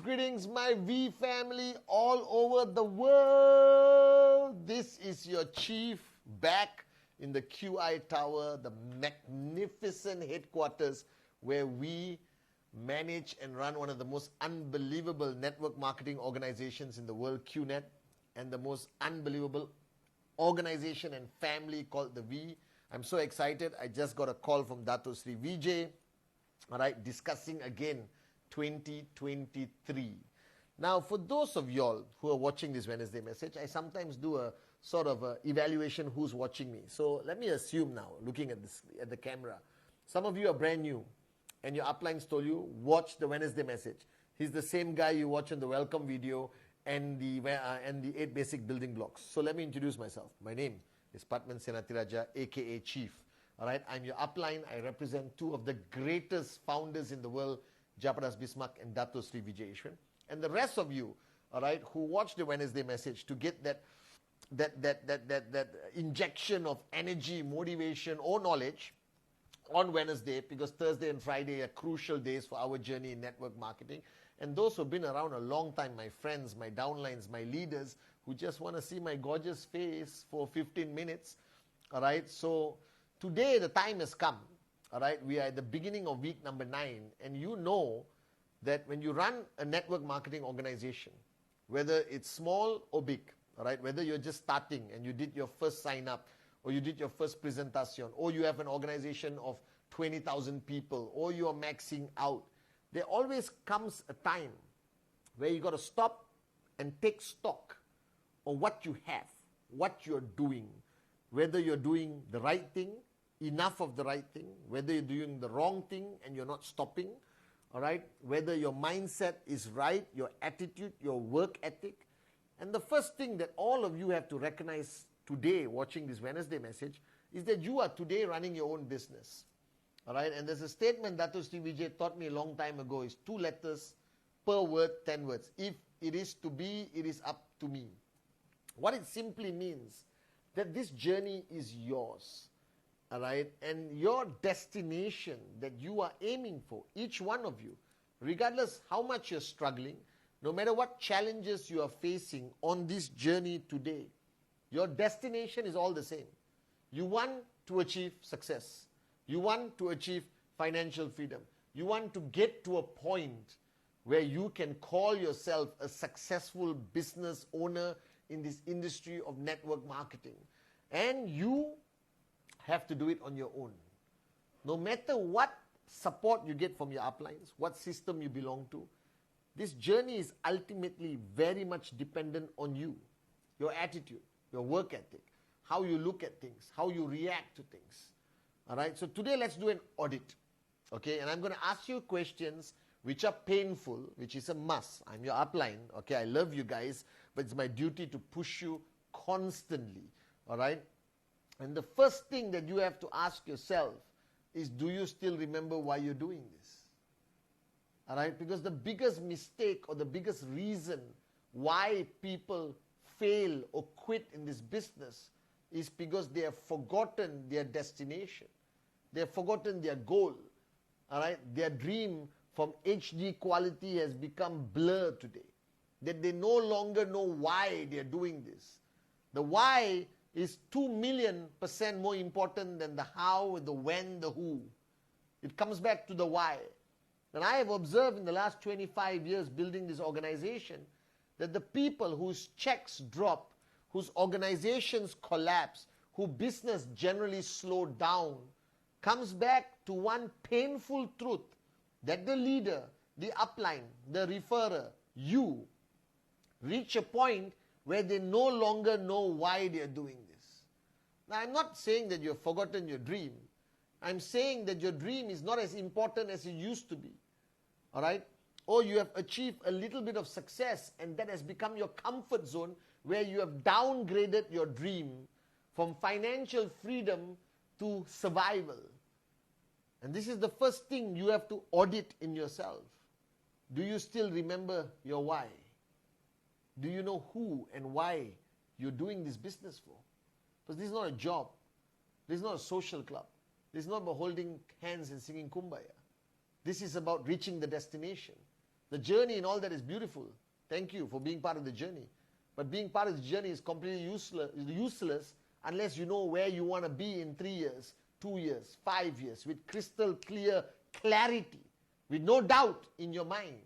Greetings, my V family all over the world. This is your chief back in the QI Tower, the magnificent headquarters where we manage and run one of the most unbelievable network marketing organizations in the world, QNET, and the most unbelievable organization and family called the V. I'm so excited. I just got a call from Dato Sri Vijay, all right, discussing again 2023. Now, for those of y'all who are watching this Wednesday message, I sometimes do a sort of a evaluation who's watching me. So let me assume now, looking at this at the camera, some of you are brand new and your uplines told you, watch the Wednesday message. He's the same guy you watch in the welcome video and the 8 basic building blocks. So let me introduce myself. My name is Pathman Senathiraja, aka Chief. All right, I'm your upline. I represent two of the greatest founders in the world, Japadas Bismarck and Dato Sri Vijay Ishwan. And the rest of you, all right, who watch the Wednesday message to get that injection of energy, motivation, or knowledge on Wednesday, because Thursday and Friday are crucial days for our journey in network marketing. And those who've been around a long time, my friends, my downlines, my leaders, who just want to see my gorgeous face for 15 minutes, all right. So today the time has come. All right, we are at the beginning of week number 9, and you know that when you run a network marketing organization, whether it's small or big, all right, whether you're just starting and you did your first sign up, or you did your first presentation, or you have an organization of 20,000 people, or you are maxing out, there always comes a time where you got to stop and take stock of what you have, what you're doing, whether you're doing the right thing, enough of the right thing, whether you're doing the wrong thing and you're not stopping, all right, whether your mindset is right, your attitude, your work ethic. And the first thing that all of you have to recognize today, watching this Wednesday message, is that you are today running your own business, all right. And there's a statement that Dato Sri Vijay taught me a long time ago, is 2 letters per word, 10 words. If it is to be, it is up to me. What it simply means that this journey is yours. All right, and your destination that you are aiming for, each one of you, regardless how much you're struggling, no matter what challenges you are facing on this journey today, your destination is all the same. You want to achieve success. You want to achieve financial freedom. You want to get to a point where you can call yourself a successful business owner in this industry of network marketing. And you have to do it on your own. No matter what support you get from your uplines, what system you belong to, this journey is ultimately very much dependent on you, your attitude, your work ethic, how you look at things, how you react to things. All right, so today let's do an audit. Okay, and I'm going to ask you questions which are painful, which is a must. I'm your upline. Okay, I love you guys, but it's my duty to push you constantly. All right. And the first thing that you have to ask yourself is, do you still remember why you're doing this? All right? Because the biggest mistake or the biggest reason why people fail or quit in this business is because they have forgotten their destination. They have forgotten their goal. All right? Their dream from HD quality has become blurred today. That they no longer know why they're doing this. The why is 2,000,000% more important than the how, the when, the who. It comes back to the why. And I have observed in the last 25 years building this organization that the people whose checks drop, whose organizations collapse, whose business generally slow down, comes back to one painful truth, that the leader, the upline, the referrer, you, reach a point where they no longer know why they are doing this. Now, I'm not saying that you've forgotten your dream. I'm saying that your dream is not as important as it used to be. All right? Or you have achieved a little bit of success and that has become your comfort zone where you have downgraded your dream from financial freedom to survival. And this is the first thing you have to audit in yourself. Do you still remember your why? Do you know who and why you're doing this business for? Because this is not a job. This is not a social club. This is not about holding hands and singing Kumbaya. This is about reaching the destination. The journey and all that is beautiful. Thank you for being part of the journey. But being part of the journey is completely useless unless you know where you want to be in 3 years, 2 years, 5 years, with crystal clear clarity, with no doubt in your mind.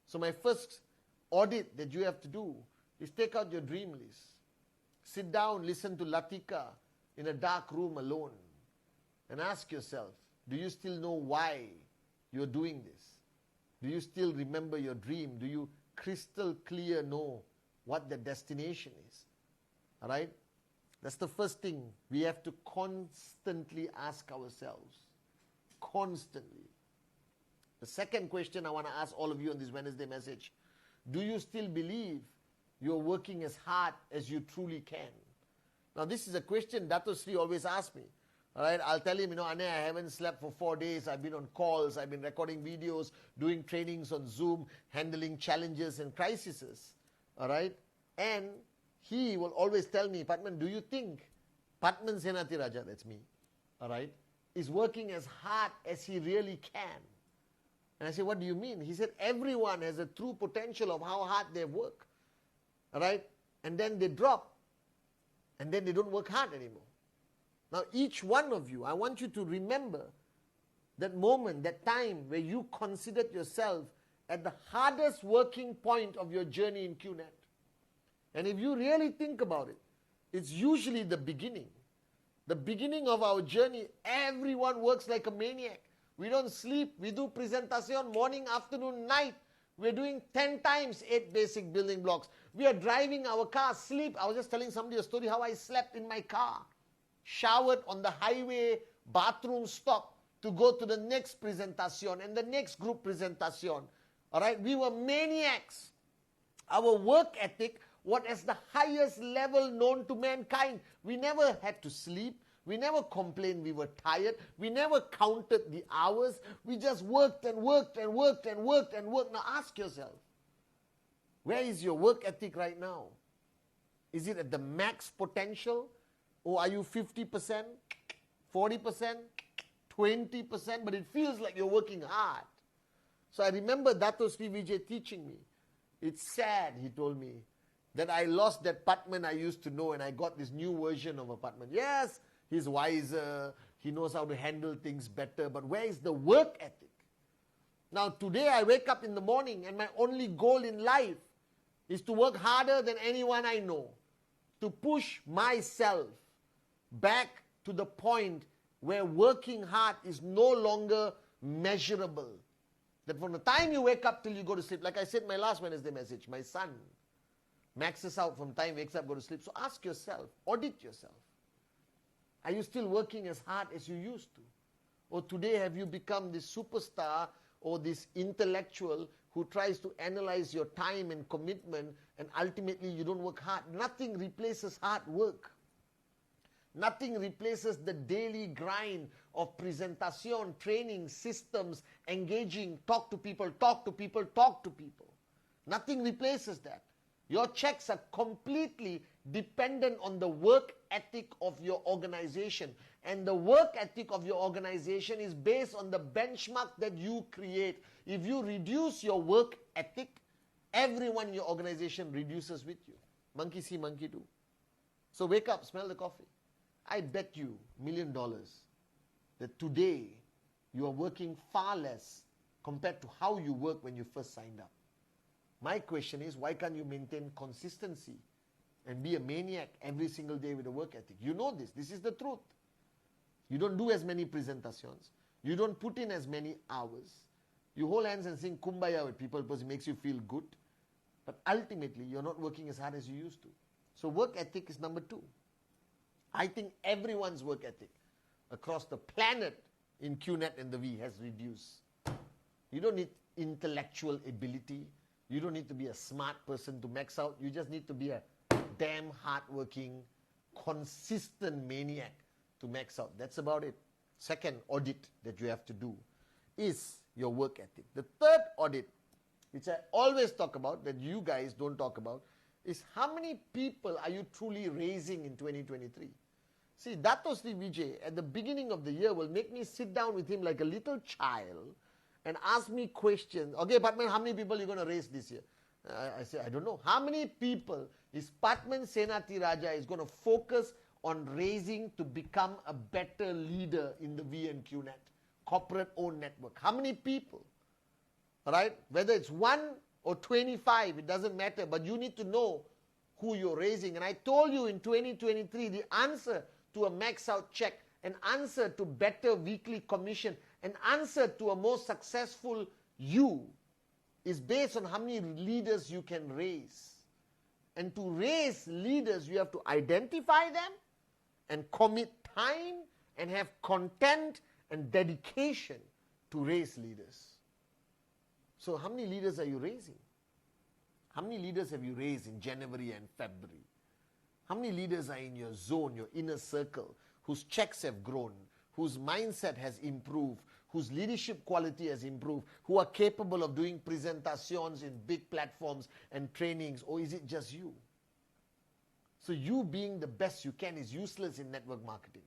So my first audit that you have to do is take out your dream list. Sit down, listen to Latika in a dark room alone and ask yourself, do you still know why you're doing this? Do you still remember your dream? Do you crystal clear know what the destination is? All right? That's the first thing we have to constantly ask ourselves. Constantly. The second question I want to ask all of you on this Wednesday message, do you still believe you're working as hard as you truly can? Now this is a question Dato Sri always asks me. All right, I'll tell him, Ane, I haven't slept for 4 days. I've been on calls. I've been recording videos, doing trainings on Zoom, handling challenges and crises. All right, and he will always tell me, Pathman, do you think Pathman Senathiraja, that's me, all right, is working as hard as he really can? And I say, what do you mean? He said, everyone has a true potential of how hard they work. All right, and then they drop, and then they don't work hard anymore. Now, each one of you, I want you to remember that moment, that time where you considered yourself at the hardest working point of your journey in QNET. And if you really think about it, it's usually the beginning. The beginning of our journey, everyone works like a maniac. We don't sleep. We do presentation morning, afternoon, night. We're doing 10 times 8 basic building blocks. We are driving our car, sleep. I was just telling somebody a story how I slept in my car. Showered on the highway, bathroom stop to go to the next presentation and the next group presentation. All right, we were maniacs. Our work ethic was at the highest level known to mankind. We never had to sleep. We never complained we were tired. We never counted the hours. We just worked and worked and worked and worked and worked. Now ask yourself, where is your work ethic right now? Is it at the max potential? Or are you 50%, 40%, 20%, but it feels like you're working hard? So I remember Dato Sri Vijay teaching me. It's sad, he told me, that I lost that Pathman I used to know and I got this new version of a Pathman. Yes, he's wiser, he knows how to handle things better, but where is the work ethic? Now today I wake up in the morning and my only goal in life is to work harder than anyone I know, to push myself back to the point where working hard is no longer measurable. That from the time you wake up till you go to sleep, like I said in my last Wednesday message, my son maxes out from time wakes up, go to sleep. So ask yourself, audit yourself. Are you still working as hard as you used to? Or today have you become this superstar or this intellectual who tries to analyze your time and commitment and ultimately you don't work hard? Nothing replaces hard work. Nothing replaces the daily grind of presentation, training, systems, engaging, talk to people, talk to people, talk to people. Nothing replaces that. Your checks are completely dependent on the work ethic of your organization. And the work ethic of your organization is based on the benchmark that you create. If you reduce your work ethic, everyone in your organization reduces with you. Monkey see, monkey do. So wake up, smell the coffee. I bet you $1 million that today you are working far less compared to how you work when you first signed up. My question is, why can't you maintain consistency and be a maniac every single day with a work ethic? You know this. This is the truth. You don't do as many presentations. You don't put in as many hours. You hold hands and sing Kumbaya with people because it makes you feel good. But ultimately, you're not working as hard as you used to. So work ethic is number 2. I think everyone's work ethic across the planet in QNET and the V has reduced. You don't need intellectual ability. You don't need to be a smart person to max out. You just need to be a damn hardworking, consistent maniac to max out. That's about it. Second audit that you have to do is your work ethic. The third audit, which I always talk about, that you guys don't talk about, is how many people are you truly raising in 2023? See, Dato Sri Vijay at the beginning of the year will make me sit down with him like a little child and ask me questions. Okay, Pathman, how many people are you going to raise this year? I say, I don't know. How many people is Pathman Senathiraja is going to focus on raising to become a better leader in the V and QNET, corporate-owned network? How many people? All right? Whether it's 1 or 25, it doesn't matter, but you need to know who you're raising. And I told you in 2023, the answer to a max out check, an answer to better weekly commission, an answer to a more successful you is based on how many leaders you can raise. And to raise leaders, you have to identify them and commit time and have content and dedication to raise leaders. So how many leaders are you raising? How many leaders have you raised in January and February? How many leaders are in your zone, your inner circle, whose checks have grown, whose mindset has improved, whose leadership quality has improved, who are capable of doing presentations in big platforms and trainings, or is it just you? So you being the best you can is useless in network marketing.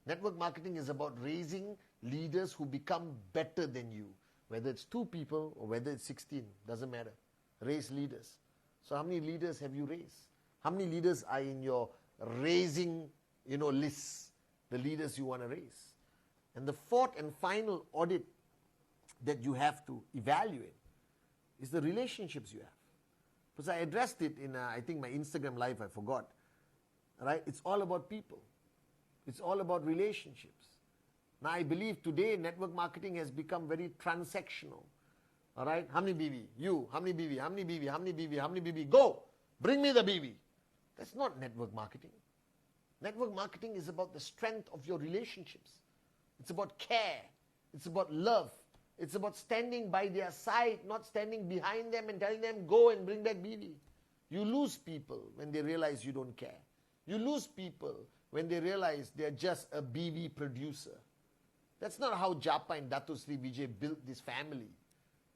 Network marketing is about raising leaders who become better than you. Whether it's 2 people or whether it's 16, doesn't matter. Raise leaders. So how many leaders have you raised? How many leaders are in your raising, lists, the leaders you want to raise? And the fourth and final audit that you have to evaluate is the relationships you have. Because I addressed it in, I think, my Instagram live, I forgot. Right? It's all about people. It's all about relationships. Now, I believe today network marketing has become very transactional. All right? How many BB? You. How many BB? How many BB? How many BB? How many BB? Go! Bring me the BB. That's not network marketing. Network marketing is about the strength of your relationships. It's about care. It's about love. It's about standing by their side, not standing behind them and telling them, go and bring back BB. You lose people when they realize you don't care. You lose people when they realize they're just a BB producer. That's not how Japa and Dato Sri Vijay built this family.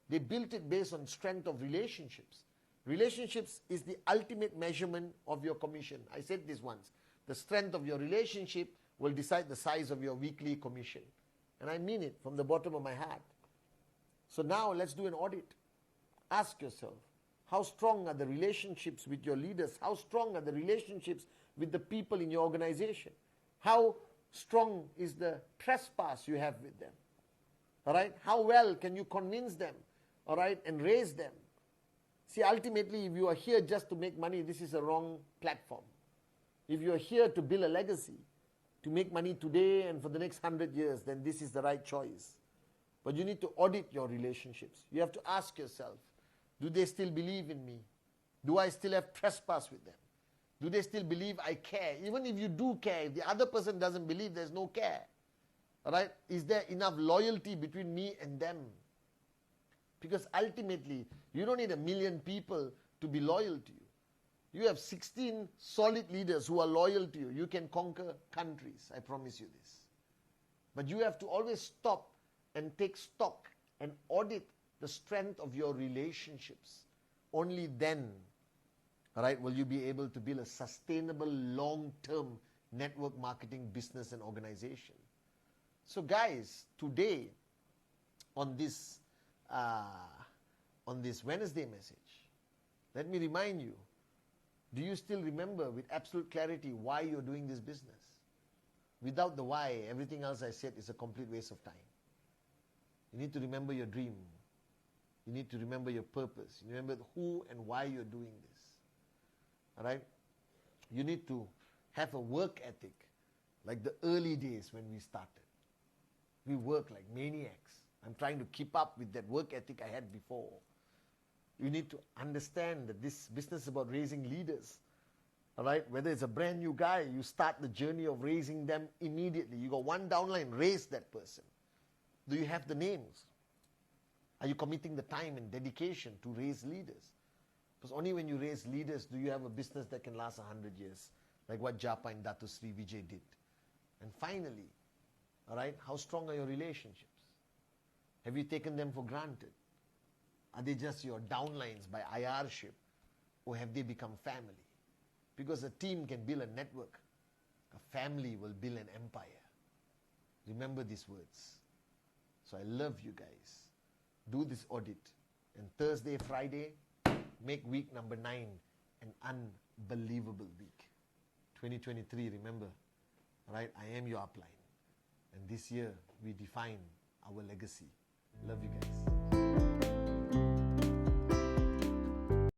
They built it based on strength of relationships. Relationships is the ultimate measurement of your commission. I said this once. The strength of your relationship will decide the size of your weekly commission. And I mean it from the bottom of my heart. So now let's do an audit. Ask yourself, how strong are the relationships with your leaders? How strong are the relationships with the people in your organization? How strong is the trespass you have with them? All right? How well can you convince them, all right, and raise them? See, ultimately, if you are here just to make money, this is a wrong platform. If you are here to build a legacy, to make money today and for the next 100 years, then this is the right choice. But you need to audit your relationships. You have to ask yourself, do they still believe in me? Do I still have trespass with them? Do they still believe I care? Even if you do care, if the other person doesn't believe, there's no care. All right? Is there enough loyalty between me and them? Because ultimately, you don't need 1 million people to be loyal to you. You have 16 solid leaders who are loyal to you. You can conquer countries, I promise you this. But you have to always stop and take stock and audit the strength of your relationships. Only then, all right, will you be able to build a sustainable, long-term network marketing business and organization. So guys, today on this Wednesday message, let me remind you, do you still remember with absolute clarity why you're doing this business? Without the why, everything else I said is a complete waste of time. You need to remember your dream. You need to remember your purpose. You remember who and why you're doing this. All right? You need to have a work ethic like the early days when we started. We work like maniacs. I'm trying to keep up with that work ethic I had before. You need to understand that this business is about raising leaders. All right, whether it's a brand new guy, you start the journey of raising them immediately. You got one downline, raise that person. Do you have the names? Are you committing the time and dedication to raise leaders? Because only when you raise leaders do you have a business that can last 100 years, like what Japa and Datu Sri Vijay did. And finally, all right, how strong are your relationships? Have you taken them for granted? Are they just your downlines by IR-ship, or have they become family? Because a team can build a network. A family will build an empire. Remember these words. So I love you guys. Do this audit. And Thursday, Friday, make week number 9 an unbelievable week. 2023, remember, right? I am your upline. And this year, we define our legacy. Love you guys.